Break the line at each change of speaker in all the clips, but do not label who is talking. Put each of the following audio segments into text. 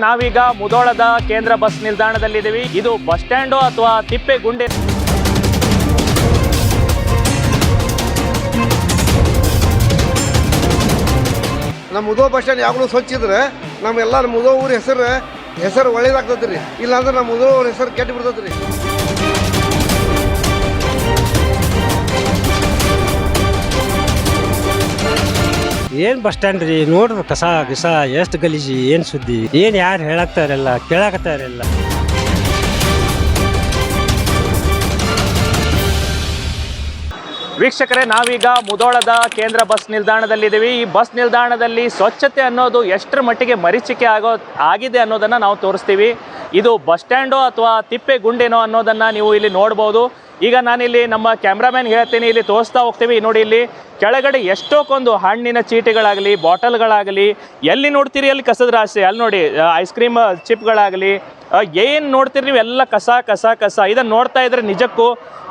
ನಾವೀಗ ಮುಧೋಳದ ಕೇಂದ್ರ ಬಸ್ ನಿಲ್ದಾಣದಲ್ಲಿದ್ದೀವಿ. ಇದು ಬಸ್ ಸ್ಟ್ಯಾಂಡು ಅಥವಾ ತಿಪ್ಪೆಗುಂಡಿ.
ನಮ್ಮ ಮುಧೋಳ ಬಸ್ ಸ್ಟ್ಯಾಂಡ್ ಯಾವಾಗಲೂ ಸ್ವಚ್ಛ ಇದ್ರೆ ನಮ್ಮೆಲ್ಲ ಮುಧೋಳ ಊರ ಹೆಸರು ಒಳ್ಳೇದಾಗ್ತದೆ ರೀ. ಇಲ್ಲಾಂದ್ರೆ ನಮ್ಮ ಮುಧೋಳ ಊರ ಹೆಸರು ಕೆಟ್ಟು ಬಿಡ್ತದೆ ರೀ.
ಏನು ಬಸ್ ಸ್ಟ್ಯಾಂಡ್ ರೀ, ನೋಡ್ರಿ ಕಸ ಗಿಸ ಎಷ್ಟು ಗಲೀಜಿ, ಏನು ಸುದ್ದಿ, ಏನು ಯಾರು ಹೇಳಾಕ್ತಾರಲ್ಲ ಕೇಳಾಕತ್ತಾರಲ್ಲ.
ವೀಕ್ಷಕರೇ, ನಾವೀಗ ಮುಧೋಳದ ಕೇಂದ್ರ ಬಸ್ ನಿಲ್ದಾಣದಲ್ಲಿದ್ದೀವಿ. ಈ ಬಸ್ ನಿಲ್ದಾಣದಲ್ಲಿ ಸ್ವಚ್ಛತೆ ಅನ್ನೋದು ಎಷ್ಟರ ಮಟ್ಟಿಗೆ ಮರೀಚಿಕೆ ಆಗಿದೆ ಅನ್ನೋದನ್ನು ನಾವು ತೋರಿಸ್ತೀವಿ. ಇದು ಬಸ್ ಸ್ಟ್ಯಾಂಡೋ ಅಥವಾ ತಿಪ್ಪೆಗುಂಡೇನೋ ಅನ್ನೋದನ್ನು ನೀವು ಇಲ್ಲಿ ನೋಡ್ಬೋದು. ಈಗ ನಾನಿಲ್ಲಿ ನಮ್ಮ ಕ್ಯಾಮ್ರಾಮ್ಯಾನ್ ಹೇಳ್ತೀನಿ, ಇಲ್ಲಿ ತೋರಿಸ್ತಾ ಹೋಗ್ತೀವಿ. ನೋಡಿ, ಇಲ್ಲಿ ಕೆಳಗಡೆ ಎಷ್ಟೊಂದು ಹಣ್ಣಿನ ಚೀಟಿಗಳಾಗಲಿ, ಬಾಟಲ್ಗಳಾಗಲಿ, ಎಲ್ಲಿ ನೋಡ್ತೀರಿ ಅಲ್ಲಿ ಕಸದ ರಾಶಿ. ಅಲ್ಲಿ ನೋಡಿ, ಐಸ್ ಕ್ರೀಮ್ ಚಿಪ್ಗಳಾಗಲಿ, ಏನು ನೋಡ್ತೀರಿ ನೀವು ಎಲ್ಲ ಕಸ ಕಸ ಕಸ. ಇದನ್ನು ನೋಡ್ತಾ ಇದ್ರೆ ನಿಜಕ್ಕೂ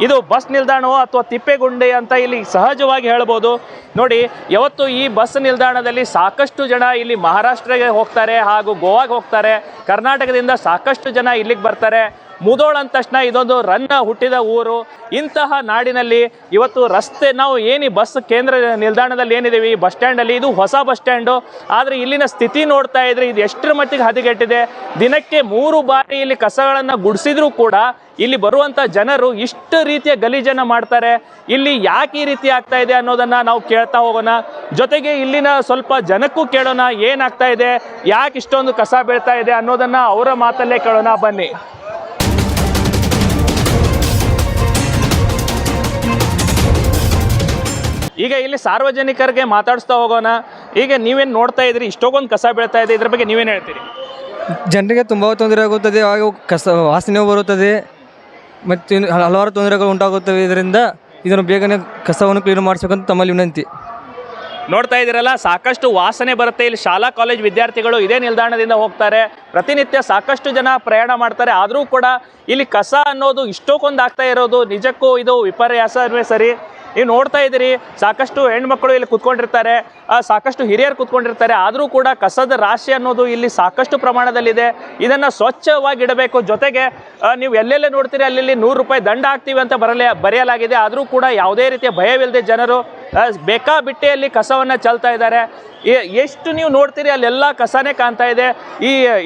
ಇದು ಬಸ್ ನಿಲ್ದಾಣವೋ ಅಥವಾ ತಿಪ್ಪೆಗುಂಡಿ ಅಂತ ಇಲ್ಲಿ ಸಹಜವಾಗಿ ಹೇಳ್ಬೋದು. ನೋಡಿ, ಯಾವತ್ತು ಈ ಬಸ್ ನಿಲ್ದಾಣದಲ್ಲಿ ಸಾಕಷ್ಟು ಜನ ಇಲ್ಲಿ ಮಹಾರಾಷ್ಟ್ರಗೆ ಹೋಗ್ತಾರೆ ಹಾಗೂ ಗೋವಾಗೆ ಹೋಗ್ತಾರೆ. ಕರ್ನಾಟಕದಿಂದ ಸಾಕಷ್ಟು ಜನ ಇಲ್ಲಿಗೆ ಬರ್ತಾರೆ. ಮುಧೋಳ ಅಂದ ತಕ್ಷಣ ಇದೊಂದು ರನ್ನ ಹುಟ್ಟಿದ ಊರು. ಇಂತಹ ನಾಡಿನಲ್ಲಿ ಇವತ್ತು ರಸ್ತೆ, ನಾವು ಏನು ಬಸ್ ಕೇಂದ್ರ ನಿಲ್ದಾಣದಲ್ಲಿ ಏನಿದ್ದೀವಿ ಬಸ್ ಸ್ಟ್ಯಾಂಡಲ್ಲಿ, ಇದು ಹೊಸ ಬಸ್ ಸ್ಟ್ಯಾಂಡು. ಆದರೆ ಇಲ್ಲಿನ ಸ್ಥಿತಿ ನೋಡ್ತಾ ಇದ್ರೆ ಇದು ಎಷ್ಟರ ಮಟ್ಟಿಗೆ ಹದಗೆಟ್ಟಿದೆ. ದಿನಕ್ಕೆ 3 ಬಾರಿ ಇಲ್ಲಿ ಕಸಗಳನ್ನು ಗುಡಿಸಿದ್ರೂ ಕೂಡ ಇಲ್ಲಿ ಬರುವಂಥ ಜನರು ಇಷ್ಟು ರೀತಿಯ ಗಲೀಜನ್ನು ಮಾಡ್ತಾರೆ. ಇಲ್ಲಿ ಯಾಕೆ ಈ ರೀತಿ ಆಗ್ತಾ ಇದೆ ಅನ್ನೋದನ್ನು ನಾವು ಕೇಳ್ತಾ ಹೋಗೋಣ. ಜೊತೆಗೆ ಇಲ್ಲಿನ ಸ್ವಲ್ಪ ಜನಕ್ಕೂ ಕೇಳೋಣ, ಏನಾಗ್ತಾ ಇದೆ, ಯಾಕೆ ಇಷ್ಟೊಂದು ಕಸ ಬೀಳ್ತಾ ಇದೆ ಅನ್ನೋದನ್ನು ಅವರ ಮಾತಲ್ಲೇ ಕೇಳೋಣ, ಬನ್ನಿ. ಈಗ ಇಲ್ಲಿ ಸಾರ್ವಜನಿಕರಿಗೆ ಮಾತಾಡಿಸ್ತಾ ಹೋಗೋಣ. ಈಗ ನೀವೇನು ನೋಡ್ತಾ ಇದ್ರಿ, ಇಷ್ಟೊಂದು ಕಸ ಬೀಳ್ತಾ ಇದೆ, ಇದ್ರ ಬಗ್ಗೆ ನೀವೇನು ಹೇಳ್ತೀರಿ?
ಜನರಿಗೆ ತುಂಬ ತೊಂದರೆ ಆಗುತ್ತದೆ, ಹಾಗೂ ಕಸ ವಾಸನೆ ಬರುತ್ತದೆ ಮತ್ತು ಹಲವಾರು ತೊಂದರೆಗಳು ಉಂಟಾಗುತ್ತವೆ. ಇದರಿಂದ ಇದನ್ನು ಬೇಗನೆ ಕಸವನ್ನು ಕ್ಲೀನ್ ಮಾಡಿಸಬೇಕಂತ ತಮ್ಮಲ್ಲಿ ವಿನಂತಿ.
ನೋಡ್ತಾ ಇದ್ದೀರಲ್ಲ, ಸಾಕಷ್ಟು ವಾಸನೆ ಬರುತ್ತೆ. ಇಲ್ಲಿ ಶಾಲಾ ಕಾಲೇಜ್ ವಿದ್ಯಾರ್ಥಿಗಳು ಇದೇ ನಿಲ್ದಾಣದಿಂದ ಹೋಗ್ತಾರೆ. ಪ್ರತಿನಿತ್ಯ ಸಾಕಷ್ಟು ಜನ ಪ್ರಯಾಣ ಮಾಡ್ತಾರೆ. ಆದರೂ ಕೂಡ ಇಲ್ಲಿ ಕಸ ಅನ್ನೋದು ಇಷ್ಟೊಂದು ಆಗ್ತಾ ಇರೋದು ನಿಜಕ್ಕೂ ಇದು ವಿಪರ್ಯಾಸವೇ ಸರಿ. ನೀವು ನೋಡ್ತಾ ಇದ್ದೀರಿ, ಸಾಕಷ್ಟು ಹೆಣ್ಮಕ್ಳು ಇಲ್ಲಿ ಕೂತ್ಕೊಂಡಿರ್ತಾರೆ, ಸಾಕಷ್ಟು ಹಿರಿಯರು ಕೂತ್ಕೊಂಡಿರ್ತಾರೆ. ಆದರೂ ಕೂಡ ಕಸದ ರಾಶಿ ಅನ್ನೋದು ಇಲ್ಲಿ ಸಾಕಷ್ಟು ಪ್ರಮಾಣದಲ್ಲಿದೆ. ಇದನ್ನು ಸ್ವಚ್ಛವಾಗಿ ಇಡಬೇಕು. ಜೊತೆಗೆ ನೀವು ಎಲ್ಲೆಲ್ಲೇ ನೋಡ್ತೀರಿ ಅಲ್ಲಿ 100 ರೂಪಾಯಿ ದಂಡ ಹಾಕ್ತೀವಿ ಅಂತ ಬರೆಯಲಾಗಿದೆ. ಆದರೂ ಕೂಡ ಯಾವುದೇ ರೀತಿಯ ಭಯವಿಲ್ಲದೆ ಜನರು ಬೇಕಾಬಿಟ್ಟಿಯಲ್ಲಿ ಕಸವನ್ನು ಚೆಲ್ತಾ ಇದ್ದಾರೆ. ಎಷ್ಟು ನೀವು ನೋಡ್ತೀರಿ ಅಲ್ಲೆಲ್ಲ ಕಸನೇ ಕಾಣ್ತಾ ಇದೆ.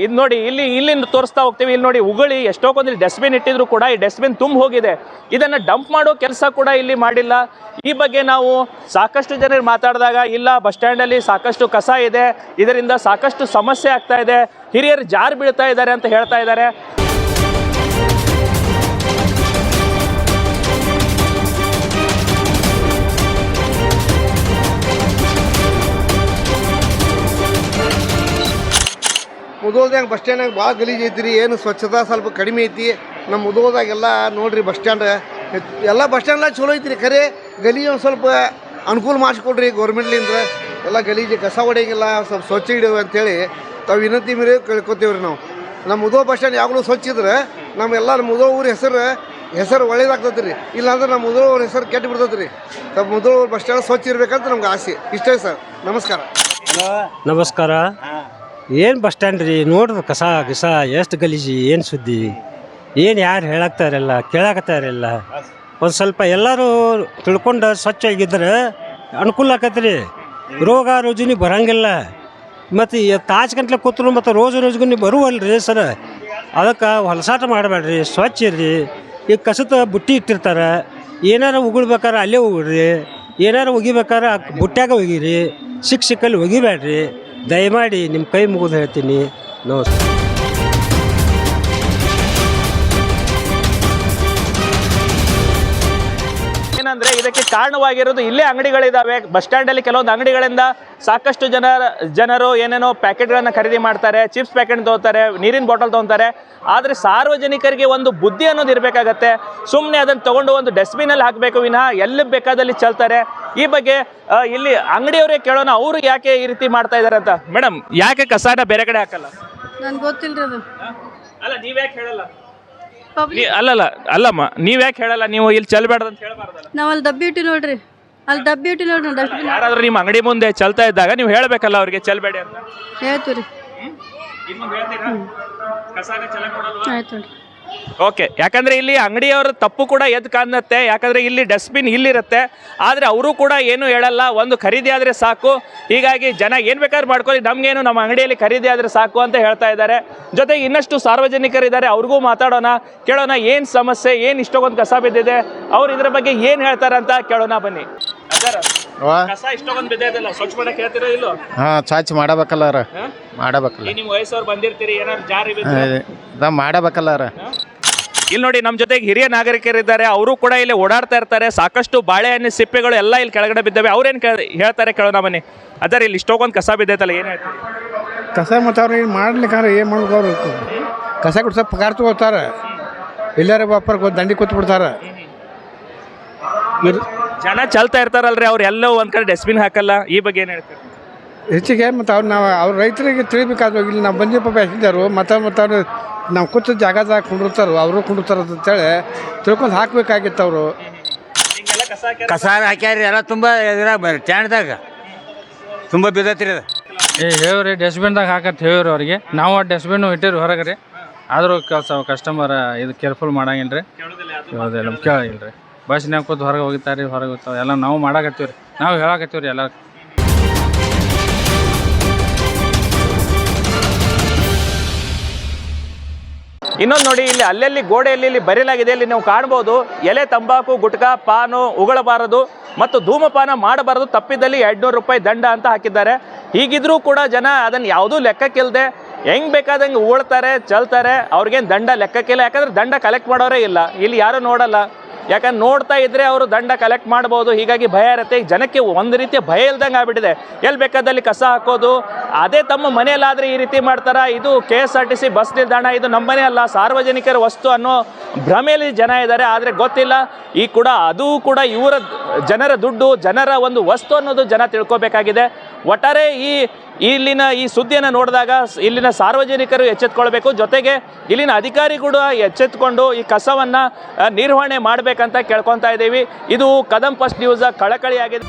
ಇದು ನೋಡಿ, ಇಲ್ಲಿ ತೋರಿಸ್ತಾ ಹೋಗ್ತೀವಿ. ಇಲ್ಲಿ ನೋಡಿ, ಉಗುಳಿ ಎಷ್ಟೊಂದು ಡಸ್ಟ್ಬಿನ್ ಇಟ್ಟಿದ್ರು ಕೂಡ ಈ ಡಸ್ಟ್ಬಿನ್ ತುಂಬ ಹೋಗಿದೆ. ಇದನ್ನು ಡಂಪ್ ಮಾಡೋ ಕೆಲಸ ಕೂಡ ಇಲ್ಲಿ ಮಾಡಿಲ್ಲ. ಈ ಬಗ್ಗೆ ನಾವು ಸಾಕಷ್ಟು ಜನರು ಮಾತಾಡಿದಾಗ, ಇಲ್ಲ ಬಸ್ ಸ್ಟ್ಯಾಂಡಲ್ಲಿ ಸಾಕಷ್ಟು ಕಸ ಇದೆ, ಇದರಿಂದ ಸಾಕಷ್ಟು ಸಮಸ್ಯೆ ಆಗ್ತಾ ಇದೆ, ಹಿರಿಯರು ಜಾರು ಬೀಳ್ತಾ ಇದ್ದಾರೆ ಅಂತ ಹೇಳ್ತಾ ಇದ್ದಾರೆ.
ಮುಧೋಳದಾಗ ಬಸ್ ಸ್ಟ್ಯಾಂಡ್ನಾಗ ಭಾಳ ಗಲೀಜು ಐತಿ, ಏನು ಸ್ವಚ್ಛತಾ ಸ್ವಲ್ಪ ಕಡಿಮೆ ಐತಿ. ನಮ್ಮ ಮುಧೋಳದಾಗೆಲ್ಲ ನೋಡ್ರಿ ಬಸ್ ಸ್ಟ್ಯಾಂಡ್ ಎಲ್ಲ ಬಸ್ ಸ್ಟ್ಯಾಂಡ್ಲಾಗ ಚಲೋ ಐತಿ ರೀ. ಖರೆ ಗಲೀಜು ಒಂದು ಸ್ವಲ್ಪ ಅನುಕೂಲ ಮಾಡಿಸ್ಕೊಡ್ರಿ ಗೌರ್ಮೆಂಟ್ಲಿಂದ. ಎಲ್ಲ ಗಲೀಜು ಕಸ ಹೊಡೆಯಂಗಿಲ್ಲ, ಸ್ವಲ್ಪ ಸ್ವಚ್ಛ ಇಡೋದು ಅಂತೇಳಿ ತಾವು ವಿನಂತಿ ಮೀರಿ ಕೇಳ್ಕೊತೀವಿ ರೀ ನಾವು. ನಮ್ಮ ಮುಧೋಳ ಬಸ್ ಸ್ಟ್ಯಾಂಡ್ ಯಾವಾಗಲೂ ಸ್ವಚ್ಛ ಇದ್ರೆ ನಮ್ಮೆಲ್ಲ ಮುಧೋಳ ಊರ ಹೆಸರು ಒಳ್ಳೇದಾಗ್ತದೆ ರೀ. ಇಲ್ಲಾಂದ್ರೆ ನಮ್ಮ ಮುಧೋಳ ಊರ ಹೆಸರು ಕೆಟ್ಟು ಬಿಡ್ತದೆ ರೀ. ನಮ್ಮ ಮುಧೋಳ ಊರ ಬಸ್ ಸ್ಟ್ಯಾಂಡ್ ಸ್ವಚ್ಛ ಇರಬೇಕಂತ ನಮ್ಗೆ ಆಸೆ. ಇಷ್ಟೇ ಸರ್, ನಮಸ್ಕಾರ.
ನಮಸ್ಕಾರ. ಏನು ಬಸ್ ಸ್ಟ್ಯಾಂಡ್ ರೀ, ನೋಡ್ರಿ ಕಸ ಗಿಸ ಎಷ್ಟು ಗಲೀಜಿ, ಏನು ಸುದ್ದಿ, ಏನು ಯಾರು ಹೇಳಾಕ್ತಾರಲ್ಲ ಕೇಳಾಕತ್ತಾರಲ್ಲ. ಒಂದು ಸ್ವಲ್ಪ ಎಲ್ಲರೂ ತಿಳ್ಕೊಂಡು ಸ್ವಚ್ಛವಾಗಿದ್ರೆ ಅನುಕೂಲ ಆಕತ್ರಿ ರೀ. ರೋಗ ರುಜಿನಿ ಬರೋಂಗಿಲ್ಲ. ಮತ್ತು ತಾಜ್ಗಂಟ್ಲೆ ಕೂತ್ರು ಮತ್ತು ರೋಜಿಗೂ ನೀವು ಬರುವಲ್ರಿ ಸರ್. ಅದಕ್ಕೆ ಹೊಲಸಾಟ ಮಾಡಬೇಡ್ರಿ, ಸ್ವಚ್ಛ ಇರ್ರಿ. ಈಗ ಕಸದ ಬುಟ್ಟಿ ಇಟ್ಟಿರ್ತಾರೆ, ಏನಾರು ಉಗುಳ್ಬೇಕಾರೆ ಅಲ್ಲೇ ಉಗುಳ್ರಿ, ಏನಾರು ಒಗಿಬೇಕಾರೆ ಬುಟ್ಟ್ಯಾಗ ಒಗಿರಿ, ಸಿಕ್ಕಲ್ಲಿ ಒಗಿಬೇಡ್ರಿ. ದಯಮಾಡಿ ನಿಮ್ಮ ಕೈ ಮುಗಿದು ಹೇಳ್ತೀನಿ. ನಮಸ್ತೆ.
ಏನಂದರೆ ಇದಕ್ಕೆ ಕಾರಣವಾಗಿರೋದು ಇಲ್ಲೇ ಅಂಗಡಿಗಳಿದ್ದಾವೆ. ಬಸ್ ಸ್ಟ್ಯಾಂಡಲ್ಲಿ ಕೆಲವೊಂದು ಅಂಗಡಿಗಳಿಂದ ಸಾಕಷ್ಟು ಜನರು ಏನೇನೋ ಪ್ಯಾಕೆಟ್ಗಳನ್ನು ಖರೀದಿ ಮಾಡ್ತಾರೆ, ಚಿಪ್ಸ್ ಪ್ಯಾಕೆಟ್ ತೊಗೊತಾರೆ, ನೀರಿನ ಬಾಟಲ್ ತೊಗೊತಾರೆ. ಆದರೆ ಸಾರ್ವಜನಿಕರಿಗೆ ಒಂದು ಬುದ್ಧಿ ಅನ್ನೋದು ಇರಬೇಕಾಗತ್ತೆ. ಸುಮ್ಮನೆ ಅದನ್ನು ತೊಗೊಂಡು ಒಂದು ಡಸ್ಟ್ಬಿನಲ್ಲಿ ಹಾಕಬೇಕು ವಿನಃ ಎಲ್ಲಿ ಬೇಕಾದಲ್ಲಿ ಚೆಲ್ತಾರೆ. ಈ ಬಗ್ಗೆ ಇಲ್ಲಿ ಅಂಗಡಿಯವರೇ ಕೇಳೋಣ, ಅವರು ಯಾಕೆ ಈ ರೀತಿ ಮಾಡ್ತಾ ಇದ್ದಾರೆ ಅಂತ. ಮೇಡಮ್, ಯಾಕೆ ಕಸಾನ ಬೇರೆ ಕಡೆ ಹಾಕಲ್ಲ?
ನನ್ಗೆ ಗೊತ್ತಿಲ್ಲ ಅದು.
ಅಲ್ಲ, ನೀವ್ಯಾಕೆ ಹೇಳಲ್ಲ? ಅಲ್ಲಮ್ಮ, ನೀವ್ಯಾಕೆ ಹೇಳಲ್ಲ? ನೀವು ಇಲ್ಲಿ ಚೆಲ್ಬೇಡ್ದು ಅಂತ ಹೇಳ್ಬಾರ್ದಲ್ಲ?
ನಾವು ಅಲ್ಲಿ ಡಬ್ಬಿ ಇಟ್ಟು ನೋಡ್ರಿ, ಅಲ್ಲಿ ಡಬ್ಬಿ ಇಟ್ಟು ನೋಡ್ರಿ ಡಸ್ಟ್ಬಿನ್.
ಯಾರಾದ್ರೂ ನಿಮ್ಮ ಅಂಗಡಿ ಮುಂದೆ ಚೆಲ್ತಾ ಇದ್ದಾಗ ನೀವು ಹೇಳ್ಬೇಕಲ್ಲ ಅವ್ರಿಗೆ ಚೆಲ್ಬೇಡಿ ಅಂತ.
ಹೇಳ್ತೀವಿ ರೀ. ಆಯ್ತು ನೋಡ್ರಿ.
ಓಕೆ, ಯಾಕಂದ್ರೆ ಇಲ್ಲಿ ಅಂಗಡಿಯವರ ತಪ್ಪು ಕೂಡ ಎದ್ದು ಕಾಣುತ್ತೆ. ಯಾಕಂದ್ರೆ ಇಲ್ಲಿ ಡಸ್ಟ್ಬಿನ್ ಇಲ್ಲಿರುತ್ತೆ, ಆದರೆ ಅವರು ಕೂಡ ಏನು ಹೇಳಲ್ಲ. ಒಂದು ಖರೀದಿ ಆದರೆ ಸಾಕು, ಹೀಗಾಗಿ ಜನ ಏನು ಬೇಕಾದ್ರೂ ಮಾಡ್ಕೊಳ್ಳಿ, ನಮಗೇನು ನಮ್ಮ ಅಂಗಡಿಯಲ್ಲಿ ಖರೀದಿ ಆದರೆ ಸಾಕು ಅಂತ ಹೇಳ್ತಾ ಇದ್ದಾರೆ. ಜೊತೆಗೆ ಇನ್ನಷ್ಟು ಸಾರ್ವಜನಿಕರಿದ್ದಾರೆ, ಅವ್ರಿಗೂ ಮಾತಾಡೋಣ, ಕೇಳೋಣ ಏನು ಸಮಸ್ಯೆ, ಏನು ಇಷ್ಟೊಂದು ಕಸ ಬಿದ್ದಿದೆ, ಅವ್ರು ಇದ್ರ ಬಗ್ಗೆ ಏನು ಹೇಳ್ತಾರಂತ ಕೇಳೋಣ ಬನ್ನಿ. ಕಸ ಇಷ್ಟೊಂದು ಬಿದ್ದಿದೆಲ್ಲ ಸ್ವಚ್ಛ ಮಾಡಕ್ಕೆ ಹೇಳ್ತಿರೋ ಇಲ್ಲೋ?
ಹಾಂ, ಸ್ವಚ್ಛ ಮಾಡಬೇಕಲ್ಲ ಮಾಡಬೇಕಲ್ಲ.
ನಿಮ್ಮ ವಯಸ್ಸವ್ರು ಬಂದಿರ್ತೀರಿ, ಏನಾದ್ರು ಜಾರಿ
ಮಾಡಬೇಕಲ್ಲ.
ಇಲ್ಲಿ ನೋಡಿ, ನಮ್ಮ ಜೊತೆಗೆ ಹಿರಿಯ ನಾಗರಿಕರಿದ್ದಾರೆ, ಅವರು ಕೂಡ ಇಲ್ಲಿ ಓಡಾಡ್ತಾ ಇರ್ತಾರೆ. ಸಾಕಷ್ಟು ಬಾಳೆಹಣ್ಣು ಸಿಪ್ಪೆಗಳು ಎಲ್ಲ ಇಲ್ಲಿ ಕೆಳಗಡೆ ಬಿದ್ದಾವೆ. ಅವ್ರೇನು ಹೇಳ್ತಾರೆ ಕೇಳೋಣ ಬನ್ನಿ. ಅದರ ಇಲ್ಲಿ ಇಷ್ಟೊಂದು ಕಸ ಬಿದ್ದೈತಲ್ಲ, ಏನು ಹೇಳ್ತಾರೆ?
ಕಸ ಮತ್ತು ಅವ್ರು ಏನು ಮಾಡ್ಲಿಕ್ಕೆ ಏನು ಮಾಡ್ಬೇಕು? ಅವ್ರು ಕಸ ಕೊಡ್ಸ ಪಗಾರ ತಗೋತಾರೆ, ಎಲ್ಲಾರ ಬಾಪರ್ ದಂಡಿ ಕೂತ್ಬಿಡ್ತಾರೆ.
ಜನ ಚಲ್ತಾ ಇರ್ತಾರಲ್ರಿ, ಅವ್ರು ಎಲ್ಲೋ ಒಂದು ಕಡೆ ಡಸ್ಟ್ಬಿನ್ ಹಾಕಲ್ಲ, ಈ ಬಗ್ಗೆ ಏನು ಹೇಳ್ತಾರೆ?
ಹೆಚ್ಚಿಗೆ ಮತ್ತು ಅವ್ರು ರೈತರಿಗೆ ತಿಳಿಬೇಕಾದ್ರು. ಇಲ್ಲಿ ನಾವು ಬಂದಿ ಪಾಪ ಹೆಸಿದಾರು ಮತ್ತು ಅವ್ರು ನಾವು ಕೂತ ಜಾಗದಾಗ ಕುಂಡಿರ್ತಾರೋ, ಅವರು ಕುಂಡಿರ್ತಾರ ಅಂತೇಳಿ ತಿಳ್ಕೊಂಡು ಹಾಕ್ಬೇಕಾಗಿತ್ತು ಅವರು.
ಕಸ ಹಾಕ್ಯಾರಿ ಎಲ್ಲ ತುಂಬ ಇದ್ರಾಗ ಟ್ಯಾಂಡ್ದಾಗ ತುಂಬ ಬಿದ್ದೈತ್ರಿ ಅದು.
ಹೇಳ್ರಿ ಡಸ್ಟ್ಬಿನ್ದಾಗ ಹಾಕತ್ ಹೇಳಿರಿ ಅವ್ರಿಗೆ. ನಾವು ಆ ಡಸ್ಟ್ಬಿನ್ ಇಟ್ಟಿರಿ ಹೊರಗೆ ರೀ, ಆದರೂ ಕಸ್ಟಮರ್ ಇದು ಕೇರ್ಫುಲ್ ಮಾಡಂಗಿಲ್ಲ ರೀ, ಯಾವುದೆಲ್ಲ ಕೇಳಿಲ್ಲ ರೀ. ಬಸ್ನ್ಯಾಗ ಕೂತು ಹೊರಗೆ ಹೋಗ್ತಾರೆ, ಹೊರಗೆ ಹೋಗ್ತಾವೆ ಎಲ್ಲ ನಾವು ಮಾಡಾಕತ್ತೀವಿ ರೀ, ನಾವು ಹೇಳಾಕತ್ತೀವಿ ರೀ ಎಲ್ಲ.
ಇನ್ನೊಂದು ನೋಡಿ, ಇಲ್ಲಿ ಅಲ್ಲಲ್ಲಿ ಗೋಡೆಯಲ್ಲಿ ಇಲ್ಲಿ ಬರೆಯಲಾಗಿದೆ, ಇಲ್ಲಿ ನೀವು ಕಾಣ್ಬೋದು, ಎಲೆ ತಂಬಾಕು, ಗುಟ್ಕಾ, ಪಾನು ಉಗಳಬಾರದು ಮತ್ತು ಧೂಮಪಾನ ಮಾಡಬಾರದು, ತಪ್ಪಿದಲ್ಲಿ 200 ರೂಪಾಯಿ ದಂಡ ಅಂತ ಹಾಕಿದ್ದಾರೆ. ಹೀಗಿದ್ರೂ ಕೂಡ ಜನ ಅದನ್ನು ಯಾವುದೂ ಲೆಕ್ಕಕ್ಕಿಲ್ಲದೆ ಹೆಂಗೆ ಬೇಕಾದಂಗೆ ಉಳ್ತಾರೆ, ಚಲ್ತಾರೆ. ಅವ್ರಿಗೇನು ದಂಡ ಲೆಕ್ಕಕ್ಕಿಲ್ಲ, ಯಾಕಂದ್ರೆ ದಂಡ ಕಲೆಕ್ಟ್ ಮಾಡೋರೇ ಇಲ್ಲ, ಇಲ್ಲಿ ಯಾರೂ ನೋಡಲ್ಲ. ಯಾಕಂದ್ರೆ ನೋಡ್ತಾ ಇದ್ರೆ ಅವರು ದಂಡ ಕಲೆಕ್ಟ್ ಮಾಡ್ಬೋದು, ಹೀಗಾಗಿ ಭಯ ಇರುತ್ತೆ. ಈಗ ಜನಕ್ಕೆ ಒಂದು ರೀತಿಯ ಭಯ ಇಲ್ದಂಗೆ ಆಗ್ಬಿಟ್ಟಿದೆ. ಎಲ್ಲಿ ಬೇಕಾದಲ್ಲಿ ಕಸ ಹಾಕೋದು, ಅದೇ ತಮ್ಮ ಮನೆಯಲ್ಲಾದರೆ ಈ ರೀತಿ ಮಾಡ್ತಾರ. ಇದು KSRTC ಬಸ್ ನಿಲ್ದಾಣ, ಇದು ನಮ್ಮ ಮನೆ ಅಲ್ಲ, ಸಾರ್ವಜನಿಕರ ವಸ್ತು ಅನ್ನೋ ಭ್ರಮೆಯಲ್ಲಿ ಜನ ಇದ್ದಾರೆ. ಆದರೆ ಗೊತ್ತಿಲ್ಲ, ಈ ಕೂಡ ಅದು ಕೂಡ ಇವರ ಜನರ ದುಡ್ಡು, ಜನರ ಒಂದು ವಸ್ತು ಅನ್ನೋದು ಜನ ತಿಳ್ಕೊಬೇಕಾಗಿದೆ. ಒಟ್ಟಾರೆ ಇಲ್ಲಿನ ಈ ಸುದ್ದಿಯನ್ನು ನೋಡಿದಾಗ ಇಲ್ಲಿನ ಸಾರ್ವಜನಿಕರು ಎಚ್ಚೆತ್ಕೊಳ್ಬೇಕು, ಜೊತೆಗೆ ಇಲ್ಲಿನ ಅಧಿಕಾರಿ ಕೂಡ ಎಚ್ಚೆತ್ಕೊಂಡು ಈ ಕಸವನ್ನು ನಿರ್ವಹಣೆ ಮಾಡಬೇಕಂತ ಕೇಳ್ಕೊತಾ ಇದ್ದೀವಿ. ಇದು ಕದಂ ಫಸ್ಟ್ ನ್ಯೂಸ್ ಕಳಕಳಿಯಾಗಿದೆ.